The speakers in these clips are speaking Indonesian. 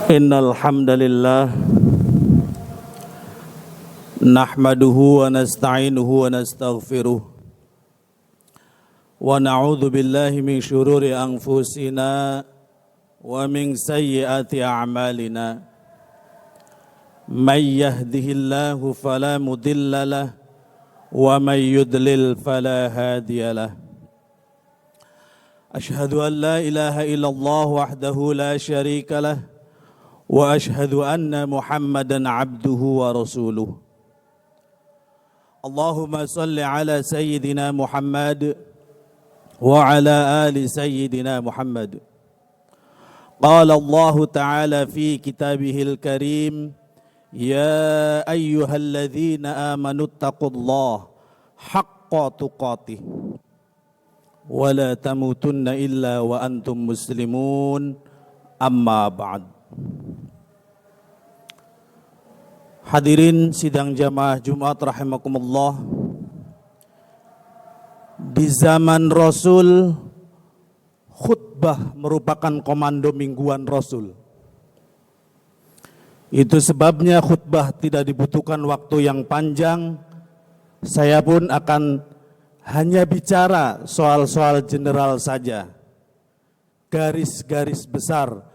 Innal hamdalillah nahmaduhu wa nasta'inuhu wa nastaghfiruh wa na'udzu billahi min shururi anfusina wa min sayyiati a'malina may yahdihillahu fala mudilla lahu wa may yudlil fala hadiya lahu. Ashhadu an la ilaha illallah wahdahu la syarika lahu wa ashhadu anna Muhammadan abduhu wa rasuluh. Allahumma salli ala sayyidina Muhammad wa ala ali sayyidina Muhammad. Qala Allah ta'ala fi kitabihil karim, ya ayyuhalladzina amanu taqullaha haqqa tuqatih wa la tamutunna illa wa antum muslimun, amma ba'd. Hadirin sidang jamaah Jumat rahimakumullah. Di zaman Rasul, khutbah merupakan komando mingguan Rasul. Itu sebabnya khutbah tidak dibutuhkan waktu yang panjang. Saya pun akan hanya bicara soal-soal general saja, garis-garis besar.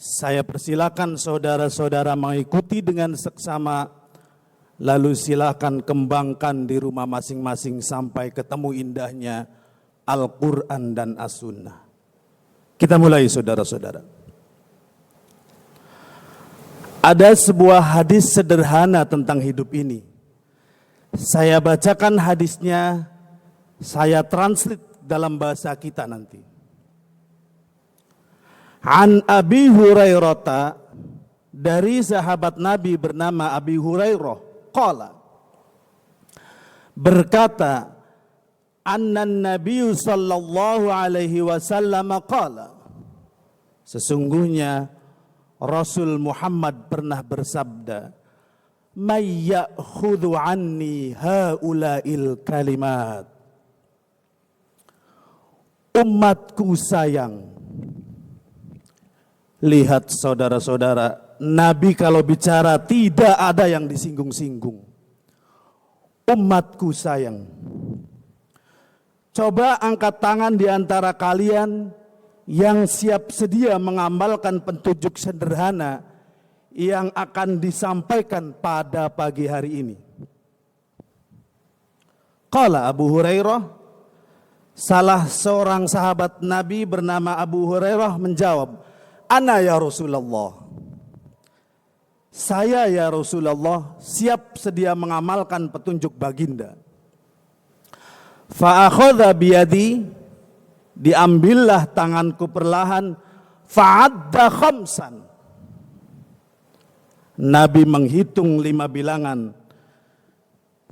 Saya persilakan saudara-saudara mengikuti dengan seksama, lalu silakan kembangkan di rumah masing-masing sampai ketemu indahnya Al-Quran dan As-Sunnah. Kita mulai saudara-saudara. Ada sebuah hadis sederhana tentang hidup ini. Saya bacakan hadisnya, saya translate dalam bahasa kita nanti. An Abi Hurairah, dari sahabat Nabi bernama Abi Hurairah, qala, berkata, annan Nabi sallallahu alaihi wasallam qala, sesungguhnya Rasul Muhammad pernah bersabda, may ya'khudhu anni haula'il kalimat, umatku sayang. Lihat saudara-saudara, Nabi kalau bicara tidak ada yang disinggung-singgung. Umatku sayang. Coba angkat tangan di antara kalian yang siap sedia mengamalkan petunjuk sederhana yang akan disampaikan pada pagi hari ini. Qala Abu Hurairah, salah seorang sahabat Nabi bernama Abu Hurairah menjawab, ana ya Rasulullah, saya ya Rasulullah siap sedia mengamalkan petunjuk baginda. Fa akhadha biyadi, diambillah tanganku perlahan, fa'adda khamsan, Nabi menghitung 5 bilangan.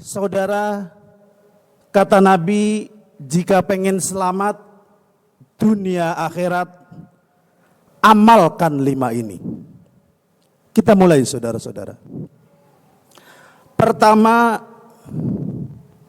Saudara, kata Nabi, jika pengen selamat dunia akhirat, amalkan 5 ini. Kita mulai saudara-saudara. Pertama,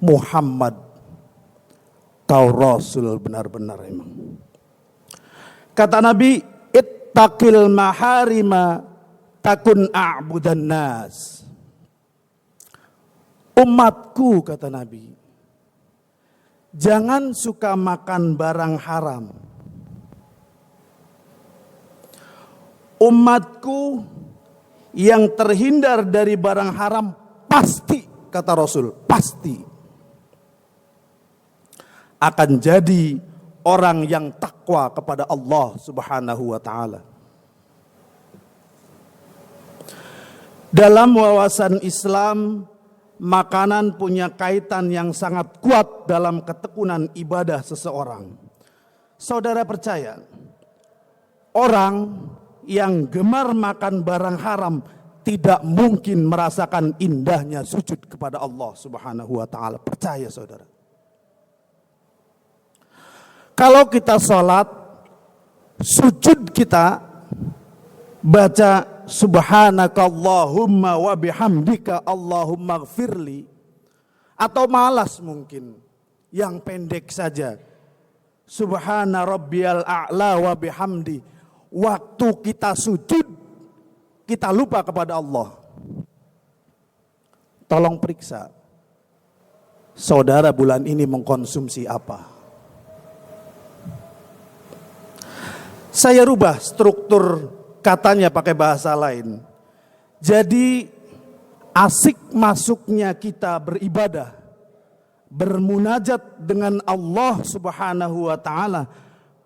Muhammad, kau Rasul benar-benar emang. Kata Nabi, ittaqil maharima takun a'budan nas. Umatku, kata Nabi, jangan suka makan barang haram. Umatku yang terhindar dari barang haram pasti, kata Rasul, pasti akan jadi orang yang takwa kepada Allah Subhanahu wa ta'ala. Dalam wawasan Islam, makanan punya kaitan yang sangat kuat dalam ketekunan ibadah seseorang. Saudara percaya, orang yang gemar makan barang haram tidak mungkin merasakan indahnya sujud kepada Allah Subhanahu wa ta'ala. Percaya saudara. Kalau kita sholat, sujud kita baca subhanakallahumma wa bihamdika Allahumma gfirli, atau malas mungkin yang pendek saja, subhana rabbiyal a'la wa bihamdi, waktu kita sujud kita lupa kepada Allah. Tolong periksa, saudara bulan ini mengkonsumsi apa? Saya rubah struktur katanya pakai bahasa lain. Jadi asik masuknya kita beribadah, bermunajat dengan Allah Subhanahu wa taala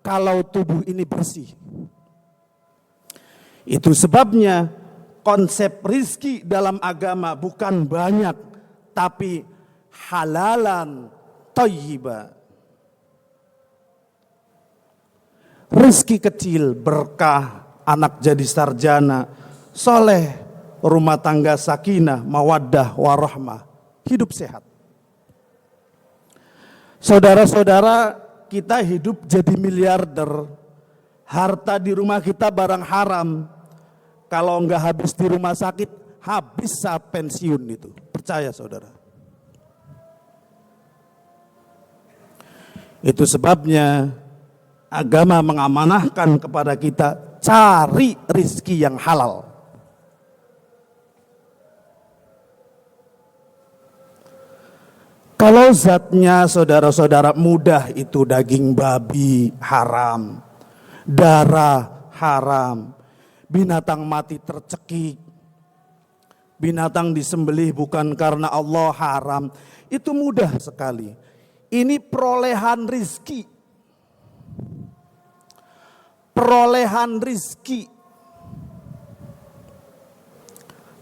kalau tubuh ini bersih. Itu sebabnya konsep rizki dalam agama bukan banyak, tapi halalan thayyiba. Rizki kecil, berkah, anak jadi sarjana, soleh, rumah tangga sakinah, mawaddah, warahmah, hidup sehat. Saudara-saudara, kita hidup jadi miliarder, harta di rumah kita barang haram. Kalau enggak habis di rumah sakit, habis saat pensiun itu. Percaya saudara. Itu sebabnya agama mengamanahkan kepada kita cari rizki yang halal. Kalau zatnya saudara-saudara mudah itu daging babi haram, darah haram, binatang mati tercekik, binatang disembelih bukan karena Allah haram, itu mudah sekali. Ini perolehan rizki. Perolehan rizki.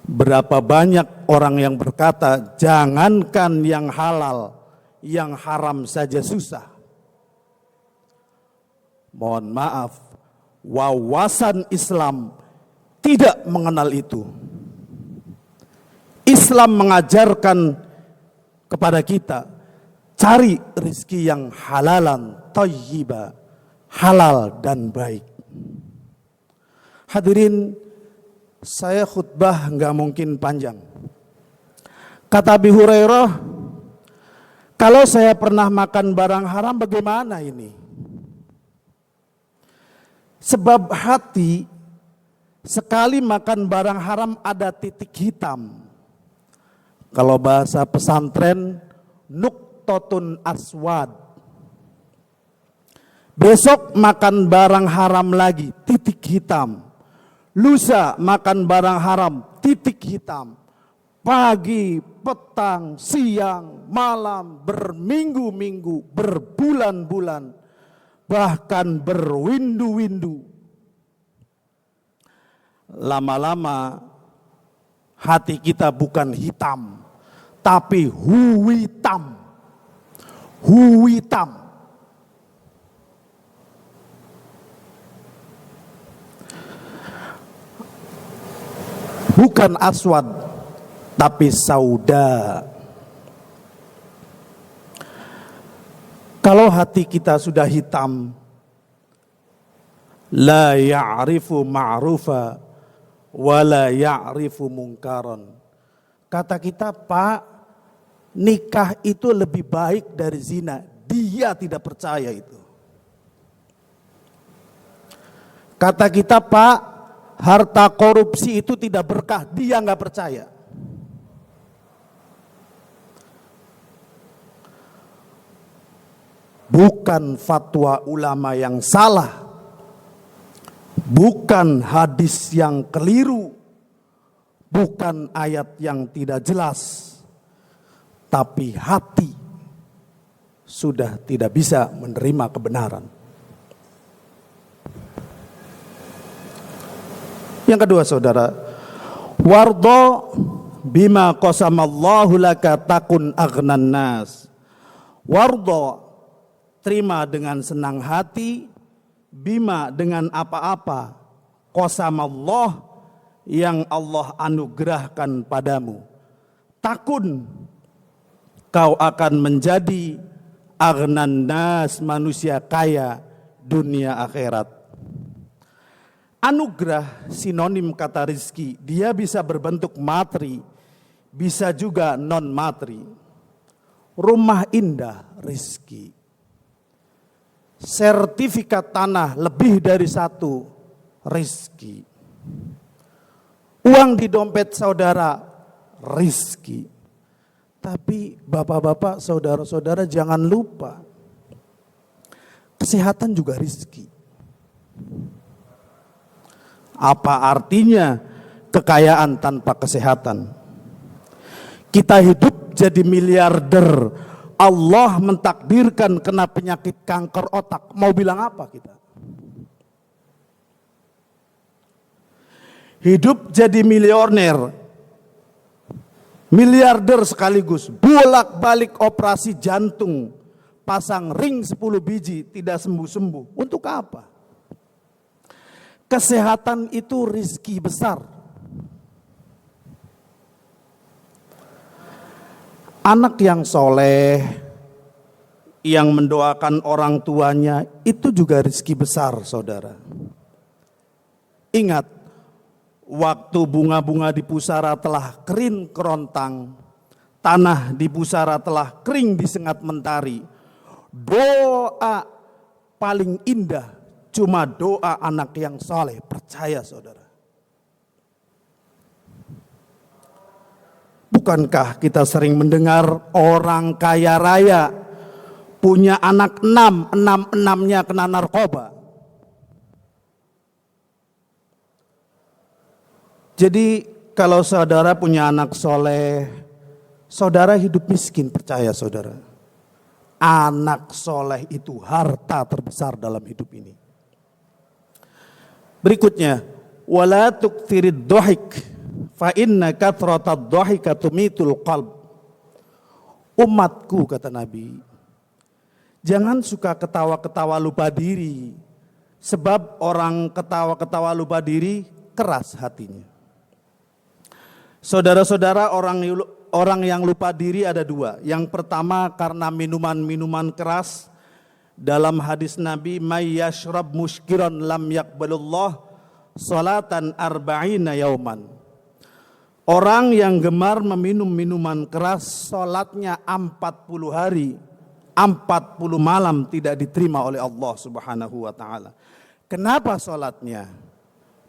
Berapa banyak orang yang berkata, jangankan yang halal, yang haram saja susah. Mohon maaf, wawasan Islam tidak mengenal itu. Islam mengajarkan kepada kita, cari rezeki yang halalan, thayyiba, halal dan baik. Hadirin, saya khutbah nggak mungkin panjang. Kata Abi Hurairah, kalau saya pernah makan barang haram bagaimana ini? Sebab hati sekali makan barang haram ada titik hitam. Kalau bahasa pesantren, nuktotun aswad. Besok makan barang haram lagi, titik hitam. Lusa makan barang haram, titik hitam. Pagi, petang, siang, malam, berminggu-minggu, berbulan-bulan, bahkan berwindu-windu. Lama-lama hati kita bukan hitam, tapi huwitam. Huwitam. Bukan aswad, tapi sauda. Kalau hati kita sudah hitam, la ya'rifu ma'rufa wa la ya'rifu mungkaran. Kata kita, Pak, nikah itu lebih baik dari zina. Dia tidak percaya itu. Kata kita, Pak, harta korupsi itu tidak berkah. Dia nggak percaya. Bukan fatwa ulama yang salah, bukan hadis yang keliru, bukan ayat yang tidak jelas, tapi hati sudah tidak bisa menerima kebenaran. Yang kedua saudara, wardo bima qasamallahu laka takun aghnan nas. Wardo, terima dengan senang hati, bima dengan apa-apa, qasamallah yang Allah anugerahkan padamu. Takun, kau akan menjadi aghnan nas, manusia kaya dunia akhirat. Anugerah sinonim kata rizki. Dia bisa berbentuk materi, bisa juga non materi. Rumah indah rizki. Sertifikat tanah lebih dari satu rizki. Uang di dompet saudara rizki. Tapi bapak-bapak, saudara-saudara jangan lupa, kesehatan juga rizki. Apa artinya kekayaan tanpa kesehatan? Kita hidup jadi miliarder, Allah mentakdirkan kena penyakit kanker otak. Mau bilang apa kita? Hidup jadi miliarder, miliarder sekaligus, bolak-balik operasi jantung, pasang ring 10 biji, tidak sembuh-sembuh. Untuk apa? Kesehatan itu rizki besar. Anak yang soleh, yang mendoakan orang tuanya, itu juga rizki besar, saudara. Ingat, waktu bunga-bunga di pusara telah kering kerontang, tanah di pusara telah kering disengat mentari, doa paling indah cuma doa anak yang soleh. Percaya saudara. Bukankah kita sering mendengar orang kaya raya punya anak 6, 6-6-nya kena narkoba. Jadi kalau saudara punya anak soleh, saudara hidup miskin, percaya saudara. Anak soleh itu harta terbesar dalam hidup ini. Berikutnya, wala tuktsirid dhahik fa inna kathratad dhahika tumitul qalb. Umatku, kata Nabi, jangan suka ketawa-ketawa lupa diri, sebab orang ketawa-ketawa lupa diri keras hatinya. Saudara-saudara, orang yang lupa diri ada dua. Yang pertama karena minuman-minuman keras. Dalam hadis Nabi, may yashrab muskiran lam yaqbalullah salatan arba'ina yauman. Orang yang gemar meminum minuman keras, salatnya 40 hari, 40 malam tidak diterima oleh Allah Subhanahu wa taala. Kenapa salatnya?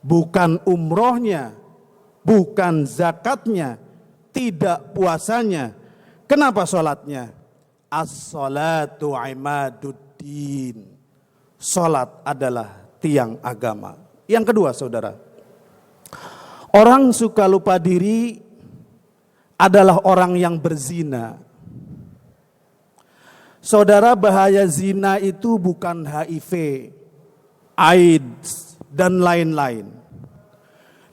Bukan umrohnya, bukan zakatnya, tidak puasanya. Kenapa salatnya? As-salatu imaduddin. Salat adalah tiang agama. Yang kedua saudara, orang suka lupa diri adalah orang yang berzina. Saudara, bahaya zina itu bukan HIV, AIDS, dan lain-lain.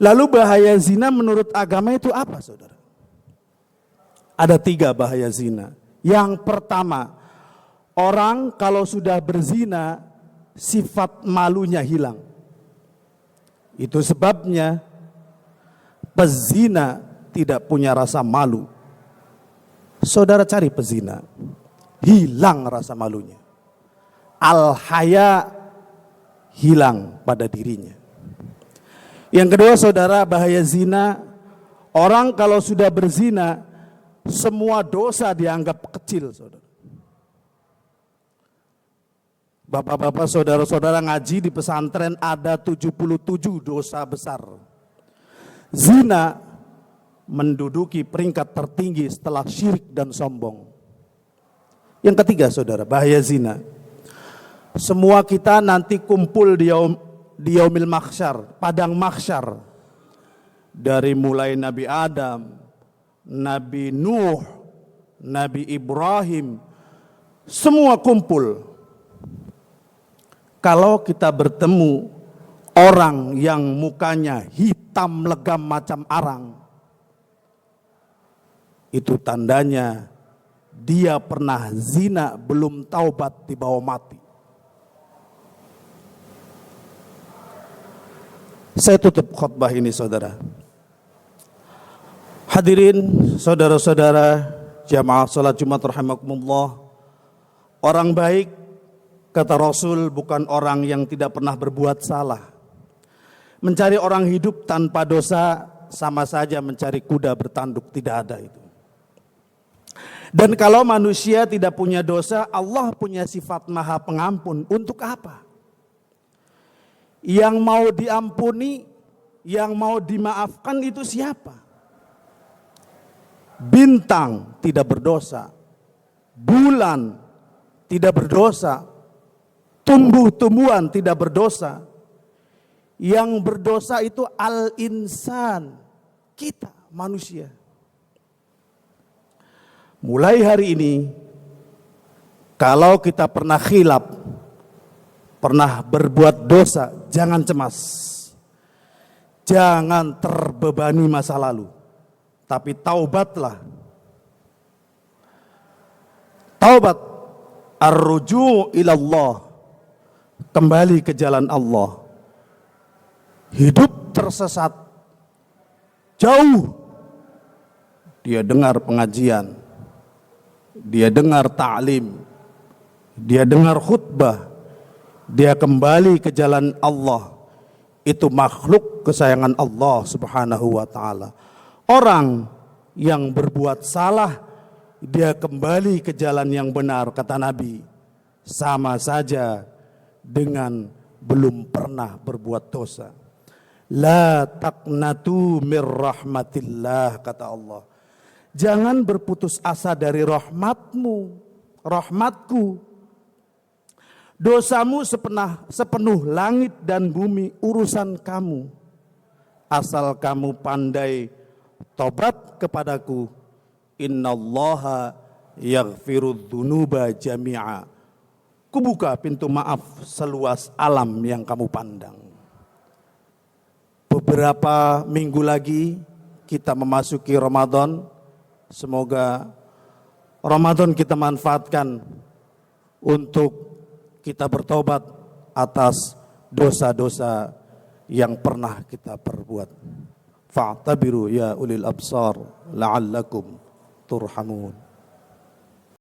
Lalu bahaya zina menurut agama itu apa saudara? Ada 3 bahaya zina. Yang pertama, orang kalau sudah berzina, sifat malunya hilang. Itu sebabnya pezina tidak punya rasa malu. Saudara cari pezina, hilang rasa malunya. Al-haya hilang pada dirinya. Yang kedua saudara, bahaya zina, orang kalau sudah berzina, semua dosa dianggap kecil saudara. Bapak-bapak, saudara-saudara ngaji di pesantren ada 77 dosa besar. Zina menduduki peringkat tertinggi setelah syirik dan sombong. Yang ketiga saudara, bahaya zina. Semua kita nanti kumpul di yaumil mahsyar, padang mahsyar. Dari mulai Nabi Adam, Nabi Nuh, Nabi Ibrahim, semua kumpul. Kalau kita bertemu orang yang mukanya hitam legam macam arang, itu tandanya dia pernah zina, belum taubat, dibawa mati. Saya tutup khutbah ini saudara. Hadirin saudara-saudara jamaah salat Jumat rahimakumullah. Orang baik, kata Rasul, bukan orang yang tidak pernah berbuat salah. Mencari orang hidup tanpa dosa sama saja mencari kuda bertanduk, tidak ada itu. Dan kalau manusia tidak punya dosa, Allah punya sifat maha pengampun. Untuk apa? Yang mau diampuni yang mau dimaafkan itu siapa? Bintang tidak berdosa, bulan tidak berdosa, tumbuh-tumbuhan tidak berdosa. Yang berdosa itu al-insan, kita manusia. Mulai hari ini, kalau kita pernah khilaf, pernah berbuat dosa, jangan cemas. Jangan terbebani masa lalu, tapi taubatlah. Taubat, ar-ruju' ilallah, kembali ke jalan Allah. Hidup tersesat, jauh, dia dengar pengajian, dia dengar ta'lim, dia dengar khutbah, dia kembali ke jalan Allah. Itu makhluk kesayangan Allah subhanahu wa ta'ala. Orang yang berbuat salah, dia kembali ke jalan yang benar, kata Nabi, sama saja dengan belum pernah berbuat dosa. La taqnatu mir rahmatillah, kata Allah. Jangan berputus asa dari rahmatmu, rahmatku. Dosamu sepenuh langit dan bumi urusan kamu. Asal kamu pandai tobat kepadaku. Innallaha yaghfirudz dzunuba jami'a. Kubuka pintu maaf seluas alam yang kamu pandang. Beberapa minggu lagi kita memasuki Ramadan. Semoga Ramadan kita manfaatkan untuk kita bertobat atas dosa-dosa yang pernah kita perbuat. Fa'tabiru ya ulil absar la'allakum turhamun.